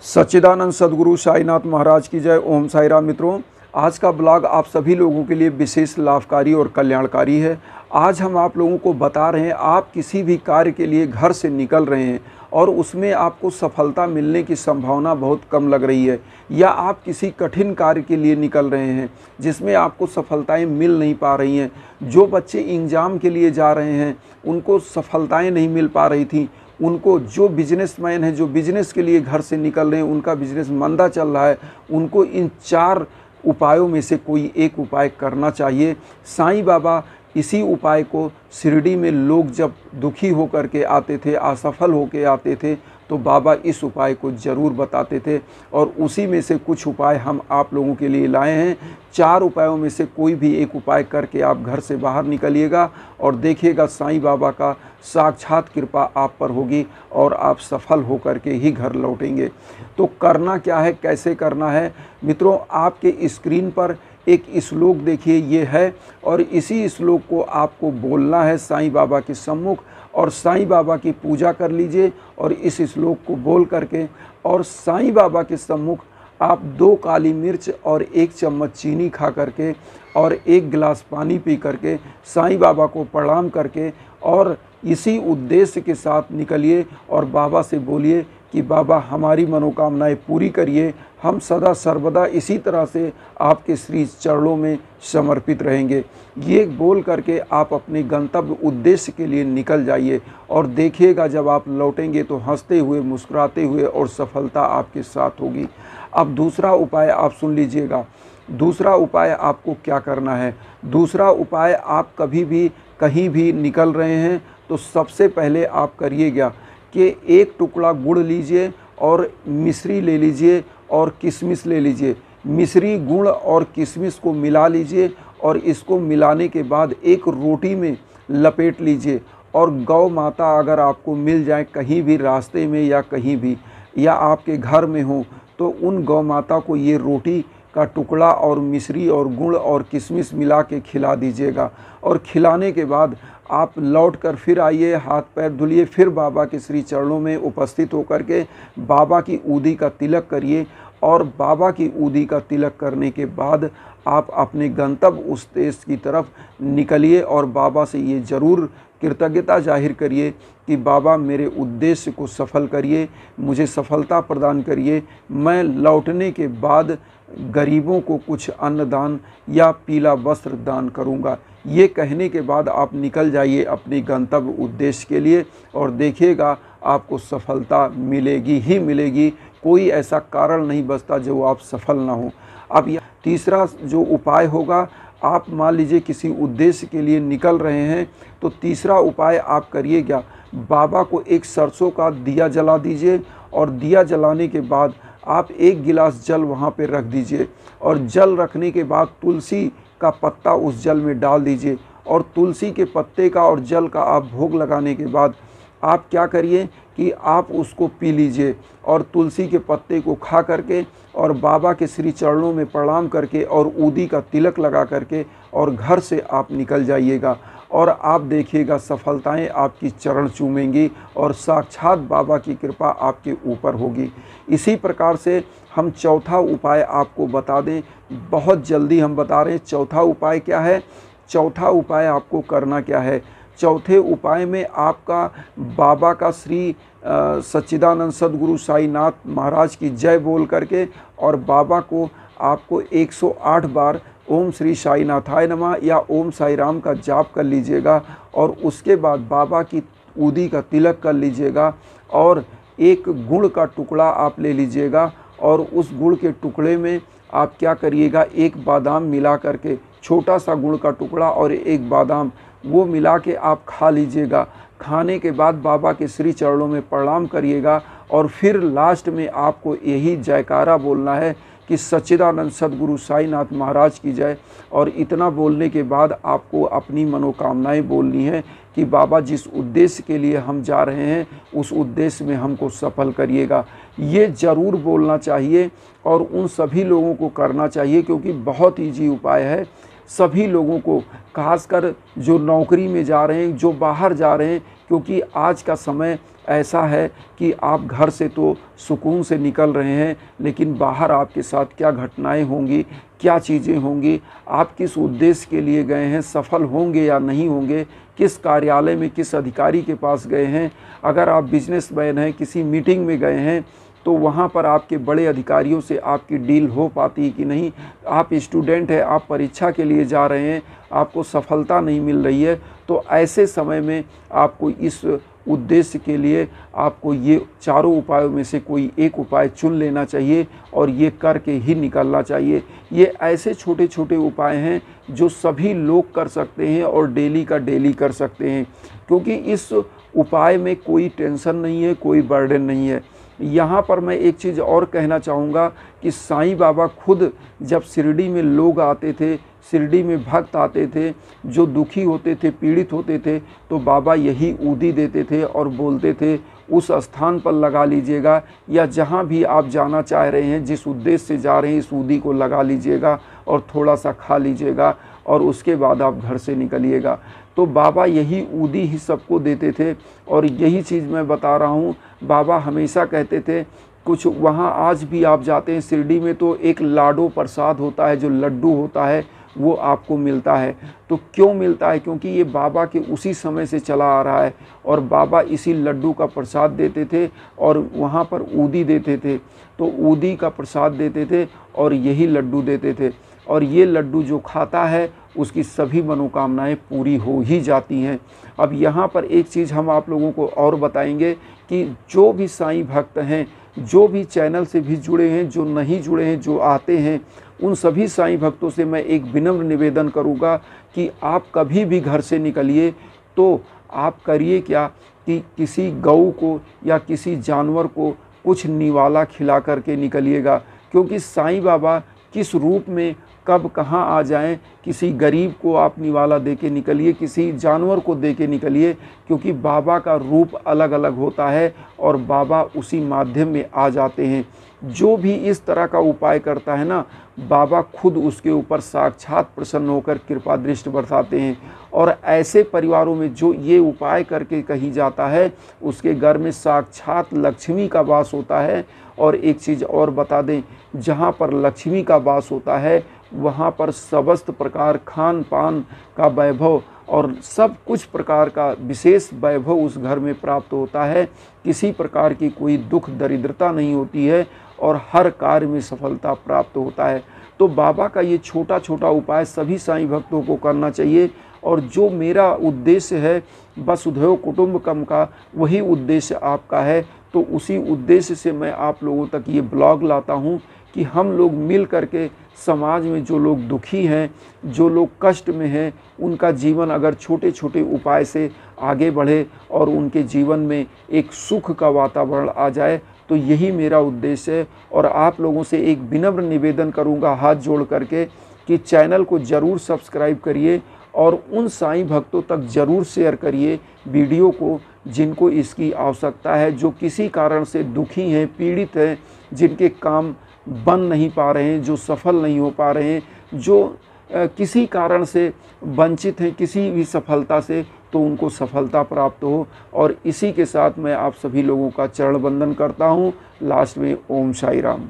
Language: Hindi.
सच्चिदानंद सद्गुरु साईनाथ महाराज की जय। ओम साई राम। मित्रों, आज का ब्लॉग आप सभी लोगों के लिए विशेष लाभकारी और कल्याणकारी है। आज हम आप लोगों को बता रहे हैं, आप किसी भी कार्य के लिए घर से निकल रहे हैं और उसमें आपको सफलता मिलने की संभावना बहुत कम लग रही है, या आप किसी कठिन कार्य के लिए निकल रहे हैं जिसमें आपको सफलताएं मिल नहीं पा रही हैं। जो बच्चे एग्ज़ाम के लिए जा रहे हैं उनको सफलताएं नहीं मिल पा रही थी, उनको जो बिजनेसमैन है जो बिजनेस के लिए घर से निकल रहे हैं उनका बिजनेस मंदा चल रहा है, उनको इन 4 उपायों में से कोई एक उपाय करना चाहिए। साईं बाबा इसी उपाय को शिरडी में लोग जब दुखी होकर के आते थे, असफल होकर आते थे, तो बाबा इस उपाय को ज़रूर बताते थे और उसी में से कुछ उपाय हम आप लोगों के लिए लाए हैं। 4 उपायों में से कोई भी एक उपाय करके आप घर से बाहर निकलिएगा और देखिएगा साईं बाबा का साक्षात कृपा आप पर होगी और आप सफल होकर के ही घर लौटेंगे। तो करना क्या है, कैसे करना है? मित्रों, आपके स्क्रीन पर एक श्लोक देखिए, ये है, और इसी श्लोक को आपको बोलना है साईं बाबा के सम्मुख, और साईं बाबा की पूजा कर लीजिए और इस श्लोक को बोल करके और साईं बाबा के सम्मुख आप 2 काली मिर्च और 1 चम्मच चीनी खा करके और 1 गिलास पानी पी करके साईं बाबा को प्रणाम करके और इसी उद्देश्य के साथ निकलिए और बाबा से बोलिए कि बाबा हमारी मनोकामनाएं पूरी करिए। हम सदा सर्वदा इसी तरह से आपके श्री चरणों में समर्पित रहेंगे। ये बोल करके आप अपने गंतव्य उद्देश्य के लिए निकल जाइए और देखिएगा जब आप लौटेंगे तो हंसते हुए, मुस्कुराते हुए और सफलता आपके साथ होगी। अब दूसरा उपाय आप सुन लीजिएगा। दूसरा उपाय आपको क्या करना है? दूसरा उपाय, आप कभी भी कहीं भी निकल रहे हैं तो सबसे पहले आप करिएगा कि 1 टुकड़ा गुड़ लीजिए और मिश्री ले लीजिए और किशमिश ले लीजिए। मिश्री, गुड़ और किशमिश को मिला लीजिए और इसको मिलाने के बाद एक रोटी में लपेट लीजिए और गौ माता अगर आपको मिल जाए कहीं भी रास्ते में या कहीं भी, या आपके घर में हो, तो उन गौ माता को ये रोटी का टुकड़ा और मिश्री और गुड़ और किशमिश मिला के खिला दीजिएगा। और खिलाने के बाद आप लौट कर फिर आइए, हाथ पैर धुलिए, फिर बाबा के श्री चरणों में उपस्थित होकर के बाबा की ऊदी का तिलक करिए और बाबा की ऊदी का तिलक करने के बाद आप अपने गंतव्य उस देश की तरफ निकलिए और बाबा से ये ज़रूर कृतज्ञता जाहिर करिए कि बाबा मेरे उद्देश्य को सफल करिए, मुझे सफलता प्रदान करिए। मैं लौटने के बाद गरीबों को कुछ अन्नदान या पीला वस्त्र दान करूंगा। ये कहने के बाद आप निकल जाइए अपनी गंतव्य उद्देश्य के लिए और देखिएगा आपको सफलता मिलेगी ही मिलेगी। कोई ऐसा कारण नहीं बचता जो आप सफल ना हो। अब यह तीसरा जो उपाय होगा, आप मान लीजिए किसी उद्देश्य के लिए निकल रहे हैं तो तीसरा उपाय आप करिएगा, बाबा को एक सरसों का दिया जला दीजिए और दिया जलाने के बाद आप 1 गिलास जल वहाँ पे रख दीजिए और जल रखने के बाद तुलसी का पत्ता उस जल में डाल दीजिए और तुलसी के पत्ते का और जल का आप भोग लगाने के बाद आप क्या करिए कि आप उसको पी लीजिए और तुलसी के पत्ते को खा करके और बाबा के श्री चरणों में प्रणाम करके और ऊदी का तिलक लगा करके और घर से आप निकल जाइएगा और आप देखिएगा सफलताएं आपकी चरण चूमेंगी और साक्षात बाबा की कृपा आपके ऊपर होगी। इसी प्रकार से हम चौथा उपाय आपको बता दें, बहुत जल्दी हम बता रहे हैं। चौथा उपाय क्या है? चौथा उपाय आपको करना क्या है? चौथे उपाय में आपका बाबा का श्री सच्चिदानंद सद्गुरु साईनाथ महाराज की जय बोल करके और बाबा को आपको 108 बार ओम श्री साईनाथाय नमः या ओम साई राम का जाप कर लीजिएगा और उसके बाद बाबा की ऊदी का तिलक कर लीजिएगा और एक गुड़ का टुकड़ा आप ले लीजिएगा और उस गुड़ के टुकड़े में आप क्या करिएगा, 1 बादाम मिला करके, छोटा सा गुड़ का टुकड़ा और 1 बादाम, वो मिला के आप खा लीजिएगा। खाने के बाद बाबा के श्री चरणों में प्रणाम करिएगा और फिर लास्ट में आपको यही जयकारा बोलना है कि सच्चिदानंद सद्गुरु साईनाथ महाराज की जय। और इतना बोलने के बाद आपको अपनी मनोकामनाएं बोलनी है कि बाबा जिस उद्देश्य के लिए हम जा रहे हैं उस उद्देश्य में हमको सफल करिएगा। ये ज़रूर बोलना चाहिए और उन सभी लोगों को करना चाहिए क्योंकि बहुत ईजी उपाय है। सभी लोगों को, खासकर जो नौकरी में जा रहे हैं, जो बाहर जा रहे हैं, क्योंकि आज का समय ऐसा है कि आप घर से तो सुकून से निकल रहे हैं, लेकिन बाहर आपके साथ क्या घटनाएं होंगी, क्या चीज़ें होंगी, आप किस उद्देश्य के लिए गए हैं, सफल होंगे या नहीं होंगे, किस कार्यालय में किस अधिकारी के पास गए हैं, अगर आप बिजनेसमैन हैं, किसी मीटिंग में गए हैं तो वहाँ पर आपके बड़े अधिकारियों से आपकी डील हो पाती है कि नहीं, आप स्टूडेंट हैं, आप परीक्षा के लिए जा रहे हैं, आपको सफलता नहीं मिल रही है, तो ऐसे समय में आपको इस उद्देश्य के लिए आपको ये चारों उपायों में से कोई एक उपाय चुन लेना चाहिए और ये करके ही निकलना चाहिए। ये ऐसे छोटे छोटे उपाय हैं जो सभी लोग कर सकते हैं और डेली का डेली कर सकते हैं, क्योंकि इस उपाय में कोई टेंशन नहीं है, कोई बर्डन नहीं है। यहाँ पर मैं एक चीज़ और कहना चाहूँगा कि साईं बाबा खुद जब शिरडी में लोग आते थे, शिरडी में भक्त आते थे, जो दुखी होते थे, पीड़ित होते थे, तो बाबा यही ऊदी देते थे और बोलते थे उस स्थान पर लगा लीजिएगा, या जहाँ भी आप जाना चाह रहे हैं, जिस उद्देश्य से जा रहे हैं, इस ऊदी को लगा लीजिएगा और थोड़ा सा खा लीजिएगा और उसके बाद आप घर से निकलिएगा। तो बाबा यही ऊदी ही सबको देते थे और यही चीज़ मैं बता रहा हूँ। बाबा हमेशा कहते थे, कुछ वहाँ आज भी आप जाते हैं शिरडी में तो एक लाडो प्रसाद होता है, जो लड्डू होता है वो आपको मिलता है। तो क्यों मिलता है? क्योंकि ये बाबा के उसी समय से चला आ रहा है और बाबा इसी लड्डू का प्रसाद देते थे और वहाँ पर ऊदी देते थे, तो ऊदी का प्रसाद देते थे और यही लड्डू देते थे, और ये लड्डू जो खाता है उसकी सभी मनोकामनाएं पूरी हो ही जाती हैं। अब यहाँ पर एक चीज़ हम आप लोगों को और बताएंगे कि जो भी साईं भक्त हैं, जो भी चैनल से भी जुड़े हैं, जो नहीं जुड़े हैं, जो आते हैं, उन सभी साईं भक्तों से मैं एक विनम्र निवेदन करूँगा कि आप कभी भी घर से निकलिए तो आप करिए क्या कि किसी गऊ को या किसी जानवर को कुछ निवाला खिला करके निकलिएगा, क्योंकि साईं बाबा किस रूप में कब कहाँ आ जाएं, किसी गरीब को आप निवाला दे के निकलिए, किसी जानवर को दे के निकलिए, क्योंकि बाबा का रूप अलग अलग होता है और बाबा उसी माध्यम में आ जाते हैं। जो भी इस तरह का उपाय करता है ना, बाबा खुद उसके ऊपर साक्षात प्रसन्न होकर कृपा दृष्टि बरसाते हैं। और ऐसे परिवारों में जो ये उपाय करके कही जाता है, उसके घर में साक्षात लक्ष्मी का वास होता है। और एक चीज़ और बता दें, जहाँ पर लक्ष्मी का वास होता है वहाँ पर समस्त प्रकार खान पान का वैभव और सब कुछ प्रकार का विशेष वैभव उस घर में प्राप्त होता है। किसी प्रकार की कोई दुख दरिद्रता नहीं होती है और हर कार्य में सफलता प्राप्त होता है। तो बाबा का ये छोटा छोटा उपाय सभी साईं भक्तों को करना चाहिए। और जो मेरा उद्देश्य है वसुधैव कुटुंबकम का, वही उद्देश्य आपका है। तो उसी उद्देश्य से मैं आप लोगों तक ये ब्लॉग लाता हूँ कि हम लोग मिल करके समाज में जो लोग दुखी हैं, जो लोग कष्ट में हैं, उनका जीवन अगर छोटे छोटे उपाय से आगे बढ़े और उनके जीवन में एक सुख का वातावरण आ जाए, तो यही मेरा उद्देश्य है। और आप लोगों से एक विनम्र निवेदन करूंगा हाथ जोड़ करके कि चैनल को ज़रूर सब्सक्राइब करिए और उन साईं भक्तों तक ज़रूर शेयर करिए वीडियो को जिनको इसकी आवश्यकता है, जो किसी कारण से दुखी हैं, पीड़ित हैं, जिनके काम बन नहीं पा रहे हैं, जो सफल नहीं हो पा रहे हैं, जो किसी कारण से वंचित हैं किसी भी सफलता से, तो उनको सफलता प्राप्त हो। और इसी के साथ मैं आप सभी लोगों का चरण वंदन करता हूँ। लास्ट में ओम साई राम।